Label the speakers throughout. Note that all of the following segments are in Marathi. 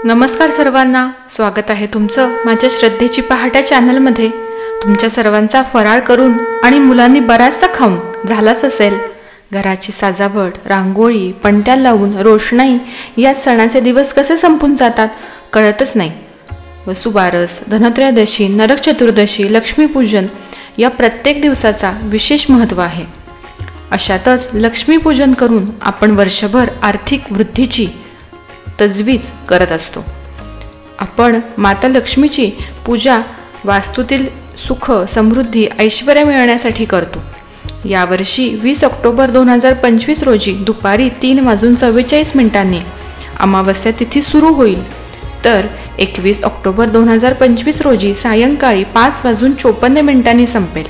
Speaker 1: नमस्कार सर्वांना, स्वागत आहे तुमचं माझ्या श्रद्धेची पहाट चॅनलमध्ये। तुमच्या सर्वांचा फराळ करून आणि मुलांनी बराचसा खाऊन झालाच असेल। घराची सजावट, रांगोळी, पणत्या लावून रोषणाई या सणाचे दिवस कसे संपून जातात कळतच नाही। वसुबारस, धनत्रयोदशी, नरक चतुर्दशी, लक्ष्मीपूजन या प्रत्येक दिवसाचा विशेष महत्त्व आहे। अशातच लक्ष्मीपूजन करून आपण वर्षभर आर्थिक वृद्धीची तजवीज करत असतो। आपण माता लक्ष्मीची पूजा वास्तूतील सुख, समृद्धी, ऐश्वर्य मिळवण्यासाठी करतो। यावर्षी 20 ऑक्टोबर 2025 रोजी दुपारी 3:44 अमावस्या तिथी सुरू होईल, तर 21 ऑक्टोबर 2025 रोजी सायंकाळी 5:54 संपेल।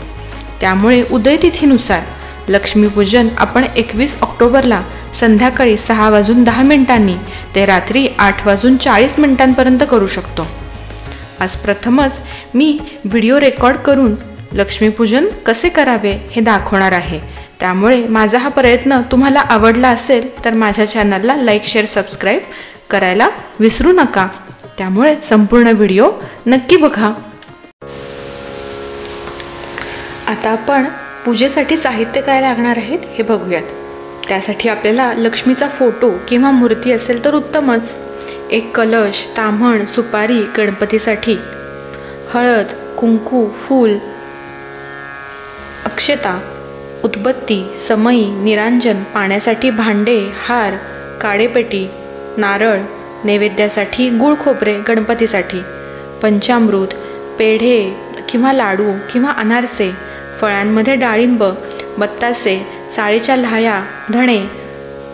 Speaker 1: त्यामुळे उदय तिथीनुसार लक्ष्मीपूजन आपण 21 ऑक्टोबरला संध्याकाळी 6:10 ते रात्री 8:40 पर्यंत करू शकतो। आज प्रथमच मी व्हिडिओ रेकॉर्ड करून लक्ष्मीपूजन कसे करावे हे दाखवणार आहे। त्यामुळे माझा हा प्रयत्न तुम्हाला आवडला असेल तर माझ्या चॅनलला लाईक, शेअर, सबस्क्राईब करायला विसरू नका। त्यामुळे संपूर्ण व्हिडिओ नक्की बघा। आता आपण पूजेसाठी साहित्य काय लागणार आहेत हे बघूयात। त्यासाठी आपल्याला लक्ष्मीचा फोटो किंवा मूर्ती असेल तर उत्तमच। एक कलश, ताम्हण, सुपारी, गणपतीसाठी हळद, कुंकू, फूल, अक्षता, उदबत्ती, समई, निरांजन, पाण्यासाठी भांडे, हार, काडेपेटी, नारळ, नैवेद्यासाठी गुळ खोबरे, गणपतीसाठी पंचामृत, पेढे किंवा लाडू किंवा अनारसे, फळांमध्ये डाळिंब, बत्तासे, साळीच्या लाह्या, धणे,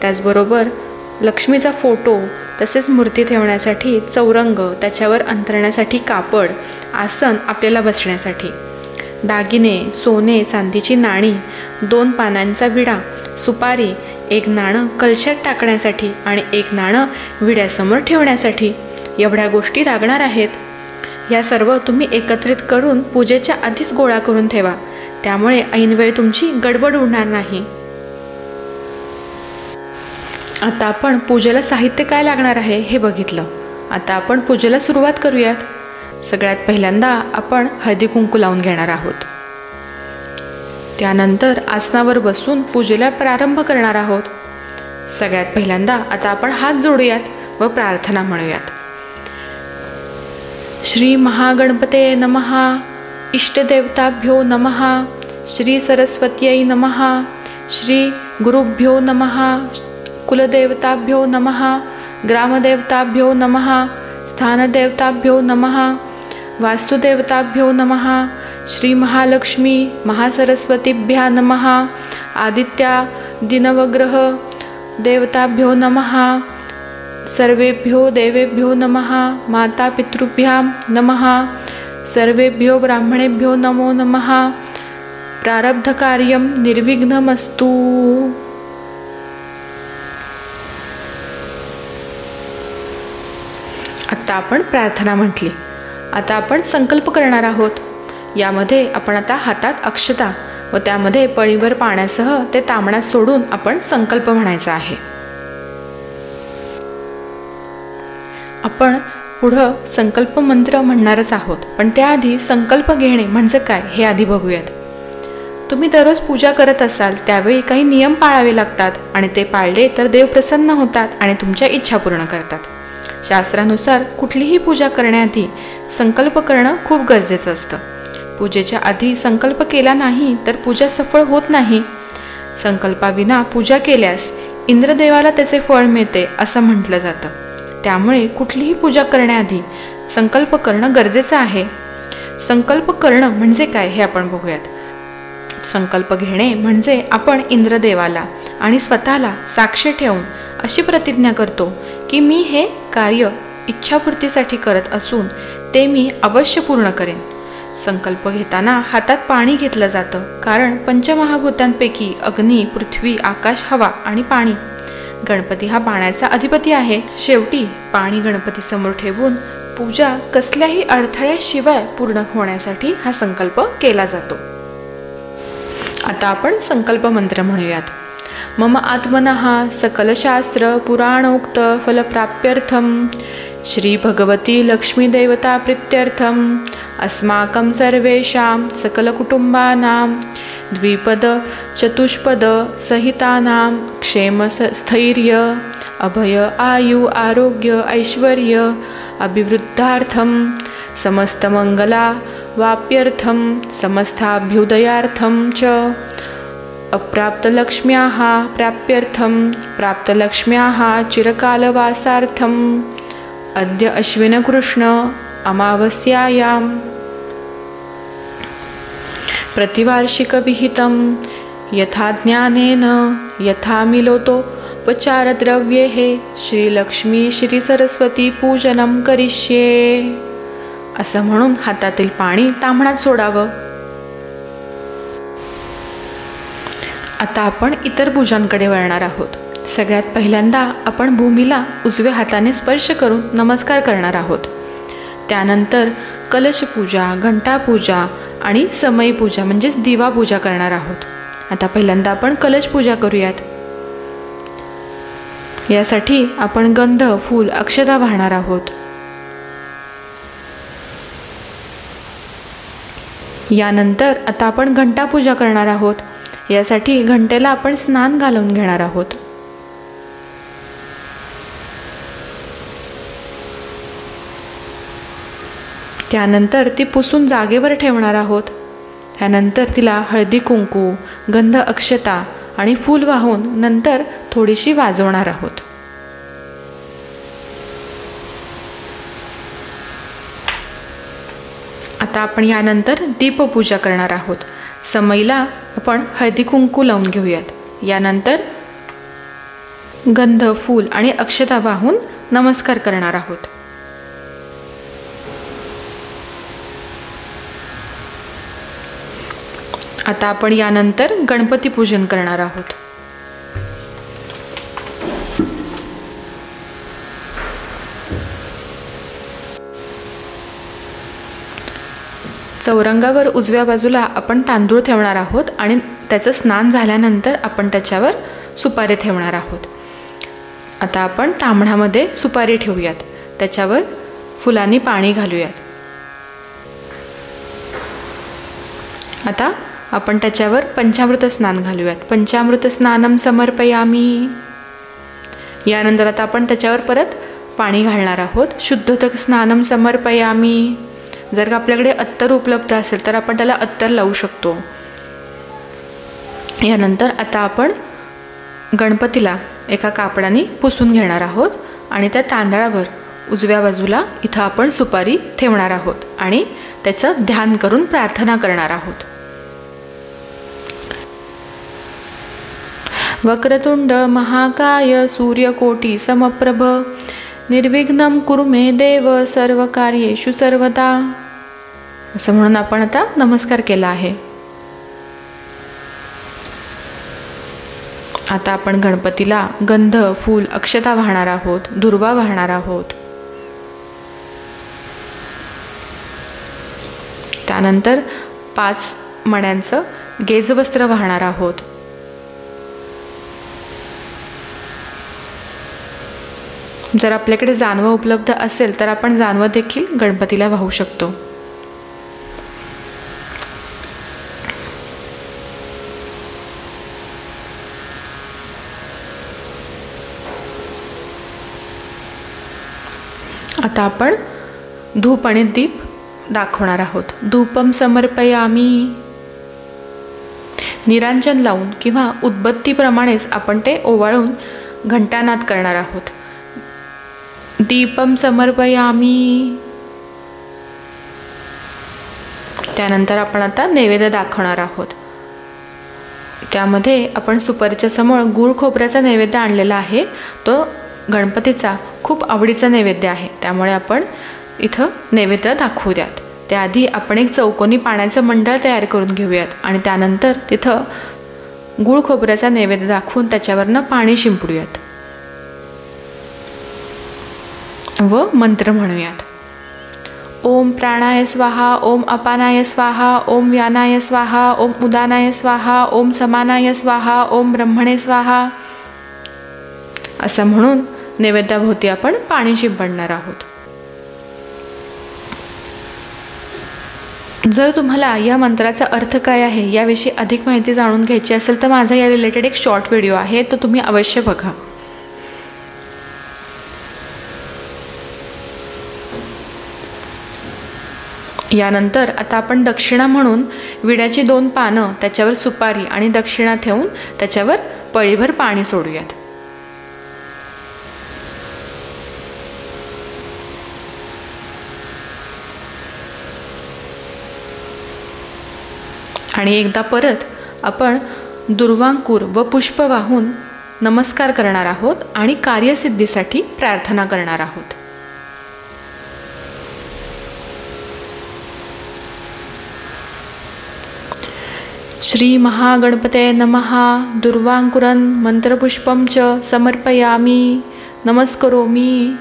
Speaker 1: त्याचबरोबर लक्ष्मीचा फोटो, तसेच मूर्ती ठेवण्यासाठी चौरंग, त्याच्यावर अंथरण्यासाठी कापड, आसन आपल्याला बसण्यासाठी, दागिने, सोने चांदीची नाणी, 2 पानांचा विडा, सुपारी, 1 नाणं कलशात टाकण्यासाठी आणि 1 नाणं विड्यासमोर ठेवण्यासाठी एवढ्या गोष्टी लागणार आहेत। या सर्व तुम्ही एकत्रित करून पूजेच्या आधीच गोळा करून ठेवा, त्यामुळे ऐनवेळी तुमची गडबड उडणार नाही। आता आपण पूजेला साहित्य काय लागणार आहे हे बघितलं। आता आपण पूजेला सुरुवात करूयात। सगळ्यात पहिल्यांदा आपण हळदी कुंकू लावून घेणार आहोत। त्यानंतर आसनावर बसून पूजेला प्रारंभ करणार आहोत। सगळ्यात पहिल्यांदा आता आपण हात जोडूयात व प्रार्थना म्हणूयात। श्री महागणपते नमः, इष्टदेवताभ्यो नमः, श्री सरस्वत्यै नमः, श्री गुरुभ्यो नमः, कुलदेवताभ्यो नमः, ग्रामदेवताभ्यो नमः, स्थानदेवताभ्यो नमः, वास्तुदेवताभ्यो नमः, श्री महालक्ष्मी महासरस्वतीभ्या नमः, आदित्या दिनवग्रह देवताभ्यो नमः, सर्वेभ्यो देवेभ्यो नमः, माता पितृभ्यां नमः, सर्वेभ्यो ब्राह्मणेभ्यो नमो नमः, प्रारब्धकार्यं निर्विघ्नमस्तु। आता आपण प्रार्थना म्हटली। आता आपण संकल्प करणार आहोत। यामध्ये आपण आता हातात अक्षता व त्यामध्ये पळीभर पाण्यासह ते तामणात सोडून आपण संकल्प म्हणायचा आहे। आपण पुढं संकल्प मंत्र म्हणणारच आहोत, पण त्याआधी संकल्प घेणे म्हणजे काय हे आधी बघूयात। तुम्ही दररोज पूजा करत असाल त्यावेळी काही नियम पाळावे लागतात आणि ते पाळले तर देव प्रसन्न होतात आणि तुमच्या इच्छा पूर्ण करतात। शास्त्रानुसार कुठलीही पूजा करण्याआधी संकल्प करणं खूप गरजेचं असतं। पूजेच्या आधी संकल्प केला नाही तर पूजा सफळ होत नाही। संकल्पाविना पूजा केल्यास इंद्रदेवाला त्याचे फळ मिळते असं म्हटलं जातं। त्यामुळे कुठलीही पूजा करण्याआधी संकल्प करणं गरजेचं आहे। संकल्प करणं म्हणजे काय हे आपण बघूयात। संकल्प घेणे म्हणजे आपण इंद्रदेवाला आणि स्वतःला साक्ष ठेवून अशी प्रतिज्ञा करतो की मी हे कार्य इच्छापूर्तीसाठी करत असून ते मी अवश्य पूर्ण करेन। संकल्प घेताना हातात पाणी घेतलं जातं, कारण पंचमहाभूतांपैकी अग्नी, पृथ्वी, आकाश, हवा आणि पाणी, गणपती हा पाण्याचा अधिपती आहे। शेवटी पाणी गणपती समोर ठेवून पूजा कसल्याही अडथळ्याशिवाय पूर्ण होण्यासाठी हा संकल्प केला जातो। आता आपण संकल्प मंत्र म्हणूयात। मम आत्मनः सकलशास्त्र पुराणोक्त फलप्राप्त्यर्थं श्री भगवती लक्ष्मीदेवता प्रीत्यर्थम् अस्माकं सर्वेषां सकलकुटुम्बानां द्विपद चतुष्पद सहितानां क्षेमस्थैर्य अभय आयु आरोग्य ऐश्वर्य अभिवृद्धार्थं समस्तमंगला वाप्यर्थं समस्ताभ्युदयार्थं च अप्राप्तलक्ष्म्याः प्राप्त्यर्थं प्राप्तलक्ष्म्याः चिरकालवासार्थम् अद्य अश्विनकृष्ण अमावास्यायां प्रतिवार्षिकविहितं यथा ज्ञानेन यथा मिलोतोपचारद्रव्यैः श्रीलक्ष्मी श्रीसरस्वती पूजनं करिष्ये असं म्हणून हातातील पाणी ताम्हणात सोडावं. आता आपण इतर पूजांकडे वळणार आहोत. सगळ्यात पहिल्यांदा आपण भूमीला उजव्या हाताने स्पर्श करून नमस्कार करणार आहोत. त्यानंतर कलशपूजा, घंटापूजा आणि समई पूजा म्हणजेच दिवा पूजा करणार आहोत. आता पहिल्यांदा आपण कलशपूजा करूयात. यासाठी आपण गंध, फूल, अक्षता वाहणार आहोत. यानंतर आता आपण घंटापूजा करणार आहोत. यासाठी घंटेला आपण स्नान घालवून घेणार आहोत. त्यानंतर ती पुसून जागेवर ठेवणार आहोत. त्यानंतर तिला हळदी कुंकू, गंध, अक्षता आणि फूल वाहून नंतर थोडीशी वाजवणार आहोत. आता आपण यानंतर दीपपूजा करणार आहोत. समईला आपण हळदी कुंकू लावून घेऊयात. यानंतर गंध, फूल आणि अक्षता वाहून नमस्कार करणार आहोत. आता आपण यानंतर गणपती पूजन करणार आहोत. चौरंगावर उजव्या बाजूला आपण तांदूळ ठेवणार आहोत आणि त्याचं स्नान झाल्यानंतर आपण त्याच्यावर सुपारी ठेवणार आहोत. आता आपण तांबणामध्ये सुपारी ठेवूयात. त्याच्यावर फुलांनी पाणी घालूयात. आता आपण त्याच्यावर पंचामृत स्नान घालूयात. पंचामृत स्नानम समर्पयामी. यानंतर आता आपण त्याच्यावर परत पाणी घालणार आहोत. शुद्धोदक स्नानम समर्पयामी. जर का आपल्याकडे अत्तर उपलब्ध असेल तर आपण त्याला अत्तर लावू शकतो. यानंतर आता आपण गणपतीला एका कापडाने पुसून घेणार आहोत आणि त्या तांदळावर उजव्या बाजूला इथं आपण सुपारी ठेवणार आहोत आणि त्याचं ध्यान करून प्रार्थना करणार आहोत. वक्रतुंड महाकाय सूर्यकोटी समप्रभ निर्विघ्नं कुरु मे देव सर्व कार्येषु सर्वदा. असं म्हणून आपण आता नमस्कार केला आहे. आता आपण गणपतीला गंध, फूल, अक्षता वाहणार आहोत. दुर्वा वाहणार आहोत. त्यानंतर 5 मण्यांचं गेजवस्त्र वाहणार आहोत. जर आपल्याकडे जानवं उपलब्ध असेल तर आपण जानवं देखील गणपतीला वाहू शकतो. आता आपण धूप आणि दीप दाखवणार आहोत. धूपम समर्पयामी. निरांजन लावून किंवा उदबत्तीप्रमाणेच आपण ते ओवाळून घंटानाद करणार आहोत. दीपम समर्पयामी. त्यानंतर आपण आता नैवेद्य दाखवणार आहोत. त्यामध्ये आपण सुपारीच्या समोर गूळ खोबऱ्याचा नैवेद्य आणलेला आहे. तो गणपतीचा खूप आवडीचा नैवेद्य आहे. त्यामुळे आपण इथं नैवेद्य दाखवू द्यात. त्याआधी आपण एक चौकोनी पाण्याचं मंडळ तयार करून घेऊयात आणि त्यानंतर तिथं गूळ खोबऱ्याचा नैवेद्य दाखवून त्याच्यावरनं पाणी शिंपडूयात व मंत्र म्हणूयात. ओम प्राणाय स्वाहा, ओम अपानाय स्वाहा, ओम व्यानाय स्वाहा, ओम उदानाय स्वाहा, ओम समानाय स्वाहा, ओम ब्रह्मणे स्वाहा असं म्हणून नैवेद्याभोवती आपण पाणी शिंपडणार आहोत. जर तुम्हाला या मंत्राचा अर्थ काय आहे याविषयी अधिक माहिती जाणून घ्यायची असेल तर माझा या रिलेटेड एक शॉर्ट व्हिडिओ आहे, तो तुम्ही अवश्य बघा. यानंतर आता आपण दक्षिणा म्हणून विड्याची 2 पानं, त्याच्यावर सुपारी आणि दक्षिणा ठेवून त्याच्यावर पळीभर पाणी सोडूयात. आणि एकदा परत आपण दुर्वांकूर व पुष्प वाहून नमस्कार करणार आहोत आणि कार्यसिद्धीसाठी प्रार्थना करणार आहोत. श्री महागणपते नमः. दुर्वांकुरं मंत्रपुष्पं च समर्पयामि. नमस्करोमि.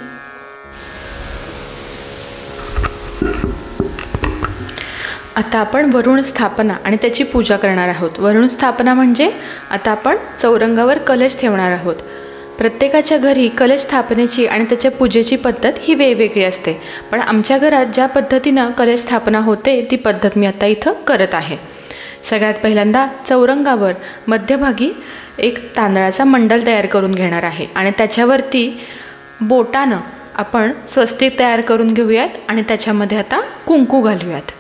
Speaker 1: आता आपण वरुण स्थापना आणि त्याची पूजा करणार आहोत. वरुण स्थापना म्हणजे आता आपण चौरंगावर कलश ठेवणार आहोत. प्रत्येकाच्या घरी कलश स्थापनेची आणि त्याच्या पूजेची पद्धत ही वेगवेगळी असते, पण आमच्या घरात ज्या पद्धतीनं कलश स्थापना होते ती पद्धत मी आता इथं करत आहे. सगळ्यात पहिल्यांदा चौरंगावर मध्यभागी एक तांदळाचा मंडल तयार करून घेणार आहे आणि त्याच्यावरती बोटानं आपण स्वस्तिक तयार करून घेऊयात आणि त्याच्यामध्ये आता कुंकू घालूयात.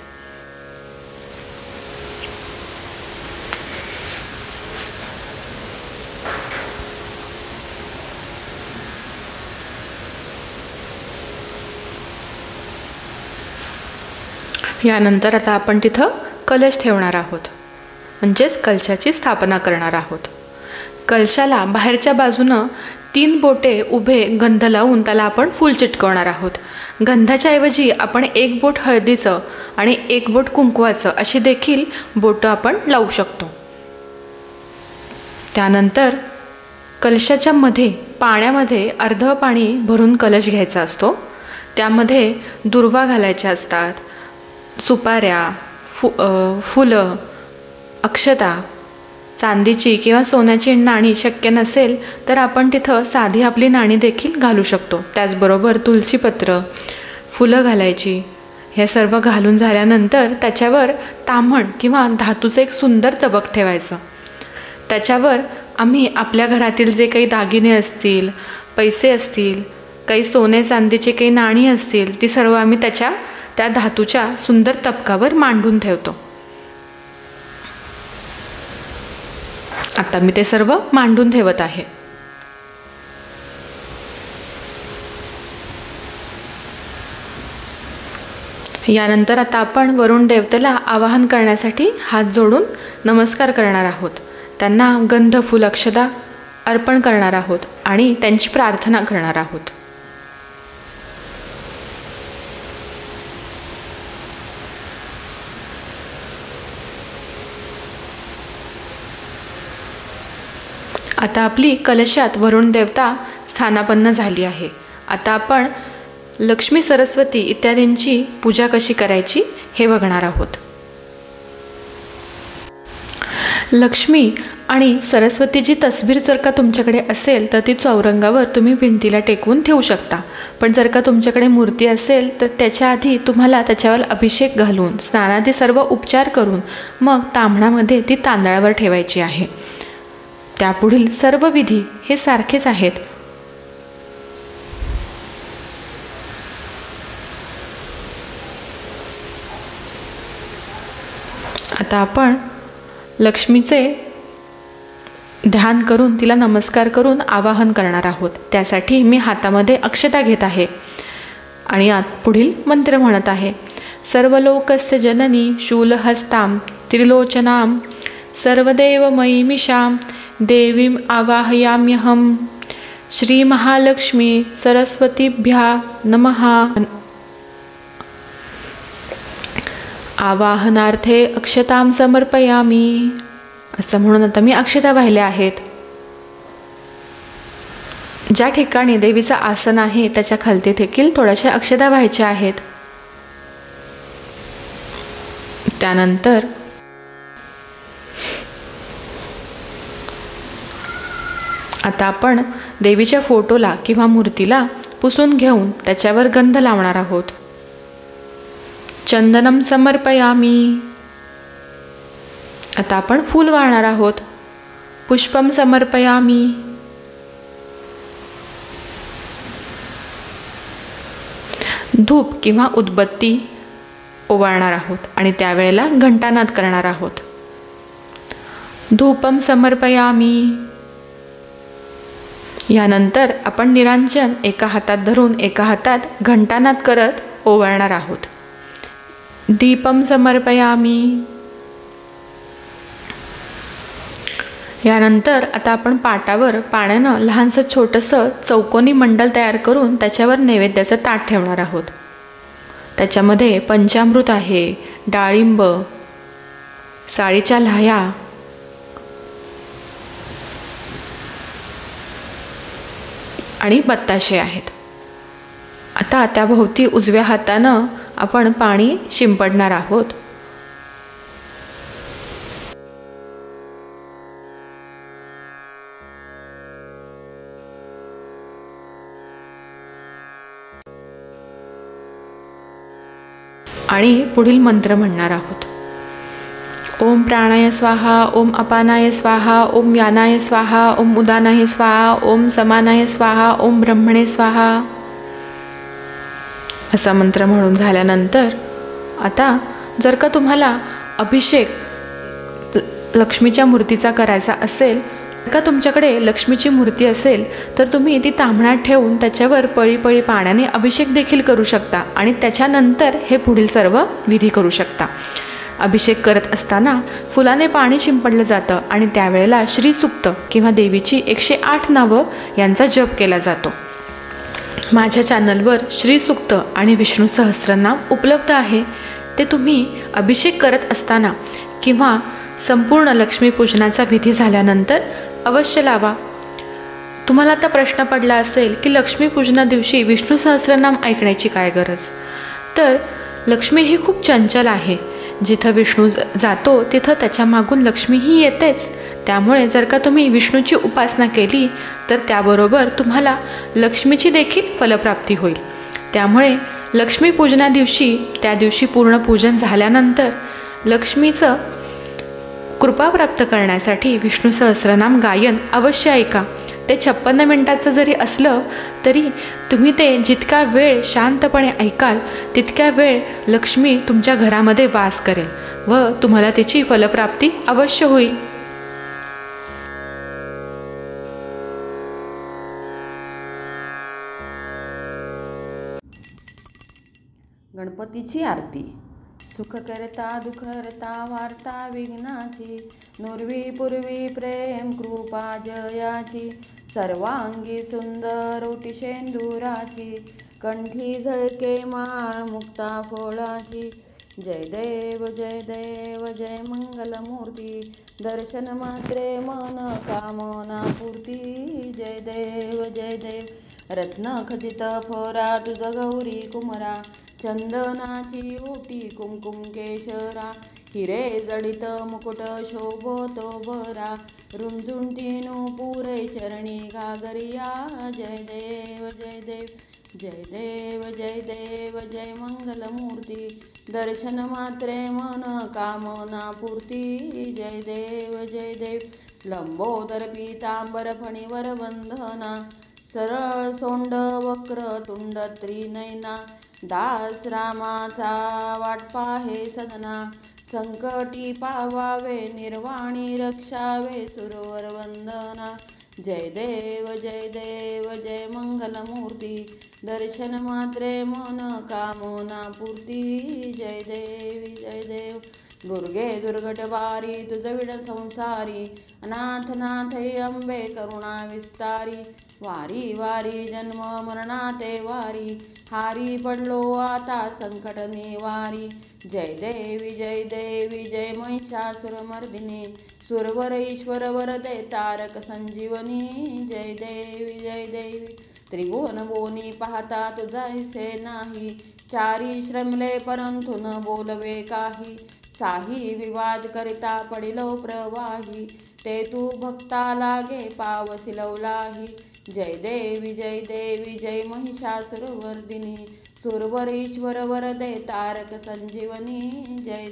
Speaker 1: यानंतर आता आपण तिथं कलश ठेवणार आहोत, म्हणजेच कलशाची स्थापना करणार आहोत. कलशाला बाहेरच्या बाजूनं 3 बोटे उभे गंध लावून त्याला आपण फूल चिटकवणार आहोत. गंधाच्या ऐवजी आपण 1 बोट हळदीचं आणि 1 बोट कुंकवाचं अशी देखील बोटं आपण लावू शकतो. त्यानंतर कलशाच्या मध्ये पाण्यामध्ये अर्ध पाणी भरून कलश घ्यायचा असतो. त्यामध्ये दुर्वा घालायच्या असतात, सुपाऱ्या, फुलं, अक्षता, चांदीची किंवा सोन्याची नाणी शक्य नसेल तर आपण तिथं साधी आपली नाणी देखील घालू शकतो. त्याचबरोबर तुळशीपत्र, फुलं घालायची. हे सर्व घालून झाल्यानंतर त्याच्यावर ताम्हण किंवा धातूचं एक सुंदर तबक ठेवायचं. त्याच्यावर आम्ही आपल्या घरातील जे काही दागिने असतील, पैसे असतील, काही सोने चांदीची काही नाणी असतील ती सर्व आम्ही त्या धातूच्या सुंदर तबकावर मांडून ठेवतो. आता मी ते सर्व मांडून ठेवत आहे. यानंतर आता आपण वरुण देवतेला आवाहन करण्यासाठी हात जोडून नमस्कार करणार आहोत. त्यांना गंध, फूल, अक्षता अर्पण करणार आहोत आणि त्यांची प्रार्थना करणार आहोत. आता आपली कलशात वरुण देवता स्थानापन्न झाली आहे. आता आपण लक्ष्मी, सरस्वती इत्यादींची पूजा कशी करायची हे बघणार आहोत. लक्ष्मी आणि सरस्वतीची तस्वीर जर का तुमच्याकडे असेल तर ती चौरंगावर तुम्ही भिंतीला टेकवून ठेवू शकता. पण जर का तुमच्याकडे मूर्ती असेल तर त्याच्या आधी तुम्हाला त्याच्यावर अभिषेक घालून स्नानादी सर्व उपचार करून मग ताम्हणामध्ये ती तांदळावर ठेवायची आहे. त्यापुढील सर्व विधी हे सारखेच आहेत. आता आपण लक्ष्मीचे ध्यान करून तिला नमस्कार करून आवाहन करणार आहोत. त्यासाठी मी हातामध्ये अक्षता घेत आहे आणि यात पुढील मंत्र म्हणत आहे. सर्वलोकस्य जननी शूलहस्तां त्रिलोचनां सर्वदेवमयीमिषां देवीं आवाहयाम्यहं. श्री महालक्ष्मी सरस्वतीभ्या नमः. आवाहनार्थे अक्षतां समर्पयामि. असं म्हणून आता मी अक्षता वाहिल्या आहेत. ज्या ठिकाणी देवीचं आसन आहे त्याच्या खालती देखील थोड्याशा अक्षता व्हायच्या आहेत. त्यानंतर आता आपण देवीच्या फोटोला किंवा मूर्तीला पुसून घेऊन त्याच्यावर गंध लावणार आहोत. चंदनम समर्पयामी. आता आपण फूल वाहणार आहोत. पुष्पम समर्पयामी. धूप किंवा उदबत्ती ओवाळणार आहोत आणि त्यावेळेला घंटानाद करणार आहोत. धूपम समर्पयामी. यानंतर आपण निरांजन एका हातात धरून एका हातात घंटानाद करत ओवाळणार आहोत. दीपम समर्पयामी. यानंतर आता आपण पाटावर पाण्यानं लहानसं छोटंसं चौकोनी मंडल तयार करून त्याच्यावर नैवेद्याचं ताट ठेवणार आहोत. त्याच्यामध्ये पंचामृत आहे, डाळिंब, साळीच्या लाह्या आणि बत्ताशे आहेत. आता त्याभोवती उजव्या हातानं आपण पाणी शिंपडणार आहोत. आणि पुढील मंत्र म्हणणार आहोत. ओम प्राणाय स्वाहा, ओम अपानाय स्वाहा, ओम व्यानाय स्वाहा, ओम उदानाय स्वाहा, ओम समानाय स्वाहा, ओम ब्रह्मणे स्वाहा. असा मंत्र म्हणून झाल्यानंतर आता जर का तुम्हाला अभिषेक लक्ष्मीच्या मूर्तीचा करायचा असेल, का तुमच्याकडे लक्ष्मीची मूर्ती असेल तर तुम्ही ती तांब्यात ठेवून त्याच्यावर पळी पळी पाण्याने अभिषेक देखील करू शकता आणि त्याच्यानंतर हे पुढील सर्व विधी करू शकता. अभिषेक करत असताना फुलाने पाणी शिंपडलं जातं आणि त्यावेळेला श्रीसूक्त किंवा देवीची 108 नावं यांचा जप केला जातो. माझ्या चॅनलवर श्रीसूक्त आणि विष्णू सहस्रनाम उपलब्ध आहे. ते तुम्ही अभिषेक करत असताना किंवा संपूर्ण लक्ष्मीपूजनाचा विधी झाल्यानंतर अवश्य लावा. तुम्हाला आता प्रश्न पडला असेल की लक्ष्मीपूजना दिवशी विष्णू सहस्रनाम ऐकण्याची काय गरज? तर लक्ष्मी ही खूप चंचल आहे. जिथं विष्णू जातो तिथं त्याच्या मागून लक्ष्मीही येतेच. त्यामुळे जर का तुम्ही विष्णूची उपासना केली तर त्याबरोबर तुम्हाला लक्ष्मीची देखील फलप्राप्ती होईल. त्यामुळे लक्ष्मीपूजना दिवशी त्या दिवशी पूर्ण पूजन झाल्यानंतर लक्ष्मीचं कृपा प्राप्त करण्यासाठी विष्णू सहस्रनाम गायन अवश्य ऐका. ते 56 मिनिटाचं जरी असलं तरी तुम्ही ते जितका वेळ शांतपणे ऐकाल तितक्या वेळ लक्ष्मी तुमच्या घरामध्ये वास करेल व तुम्हाला त्याची फलप्राप्ती अवश्य होईल.
Speaker 2: गणपतीची आरती. सुख करता दुःख हरता वार्ता विघ्नाची, नुर्वी पूर्वी प्रेम कृपा जयाची, सर्वांगी सुंदर ओटी शेंदुराची, कंठी झळके माळ मुक्ता फोळाची. जय देव जय मंगलमूर्ती, दर्शन मात्रे मन कामना पूर्ती. जय देव रत्न खचित फोरा तुझ गौरी कुमरा, चंदनाची ओटी कुमकुम केशरा, हिरे जडित मुकुट शोभतो बरा, रुंझुंटीनु पुरे चरणी घागरिया. जय देव जय मंगलमूर्ती, दर्शन मात्रे मन कामना पूर्ती. जय देव लंबोदर पीतांबर फणीवर वंदना, सरळ सोंड वक्र तुंड त्रिनयना, दास रामाचा वाट पाहे सदना, संकटी पावावे निर्वाणी रक्षावे सुरवर वंदना. जय देव जय मंगलमूर्ती, दर्शन मात्रे मन कामना पूर्ती. जय देव दुर्गे दुर्घट वारी तुझ विड संसारी, अनाथ अंबे करुणा विस्तारी, वारी वारी जन्म मरणाते वारी, हारी पडलो आता संकट निवारी. जय देवी जय महिषासुरमर्दिनी, सुरवर ईश्वर वरदे तारक संजीवनी. जय देवी त्रिभुवन बोनी पाहता तुझा ऐसे नाही, चारी श्रमले परंतु न बोलवे काही, साही विवाद करिता पडिलो प्रवाही, ते तू भक्ता लागे पावसी लवलाही. जय देवी जय महिषासुरवर्दिनी, सुरवरीश्वर वरदे तारक संजीवनी. जय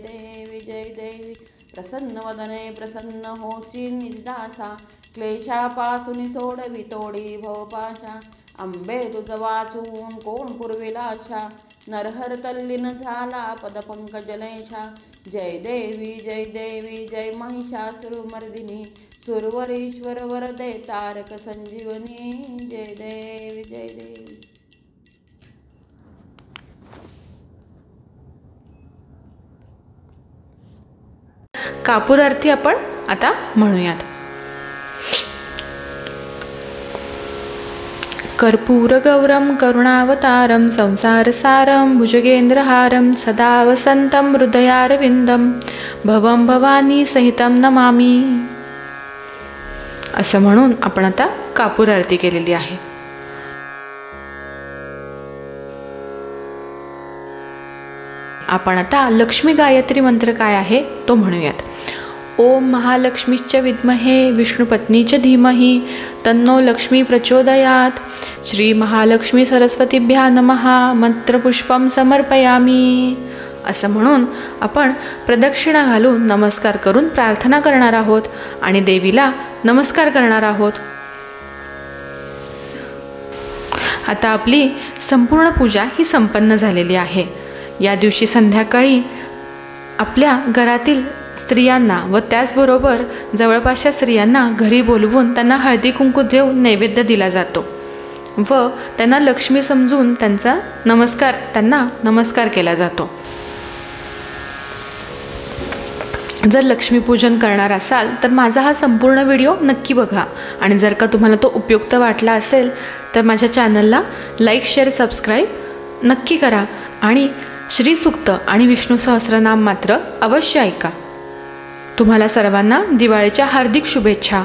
Speaker 2: देवी प्रसन्न वदने प्रसन्न होशी निजदासा, क्लेशापासून सोडवी तोडी भवपाशा. अंबे तुझ वाचून कोण पुरविल आशा, नरहर तल्लीन झाला पदपंकजलेशा. जय देवी जय महिषासुरमर्दिनी, सुरवरीश्वर वरदे तारक संजीवनी. जय देवी.
Speaker 1: कापूर आरती आपण आता म्हणूयात. कर्पूरगौरं करुणावतारं संसारसारं भुजगेन्द्रहारं सदा वसन्तं हृदयारविन्दं भवं भवानी सहितं नमामि. असं म्हणून आपण आता कापूर आरती केलेली आहे. आपण आता लक्ष्मी गायत्री मंत्र काय आहे तो म्हणूयात. ओम महालक्ष्मीश्च विद्महे विष्णुपत्नीच धीमहि तन्नो लक्ष्मी प्रचोदयात्. श्री महालक्ष्मी सरस्वतीभ्या नमः मंत्रपुष्पं समर्पयामी. असं म्हणून आपण प्रदक्षिणा घालून नमस्कार करून प्रार्थना करणार आहोत आणि देवीला नमस्कार करणार आहोत. आता आपली संपूर्ण पूजा ही संपन्न झालेली आहे. या दिवशी संध्याकाळी आपल्या घरातील स्त्रियांना व त्याचबरोबर जवळपासच्या स्त्रियांना घरी बोलवून त्यांना हळदी कुंकू देऊन नैवेद्य दिला जातो व त्यांना लक्ष्मी समजून त्यांना नमस्कार केला जातो. जर लक्ष्मीपूजन करणार असाल तर माझा हा संपूर्ण व्हिडिओ नक्की बघा आणि जर का तुम्हाला तो उपयुक्त वाटला असेल तर माझ्या चॅनलला लाईक शेअर सबस्क्राईब नक्की करा आणि श्री सूक्त आणि विष्णू सहस्रनाम मात्र अवश्य ऐका. तुम्हाला सर्वांना दिवाळीच्या हार्दिक शुभेच्छा.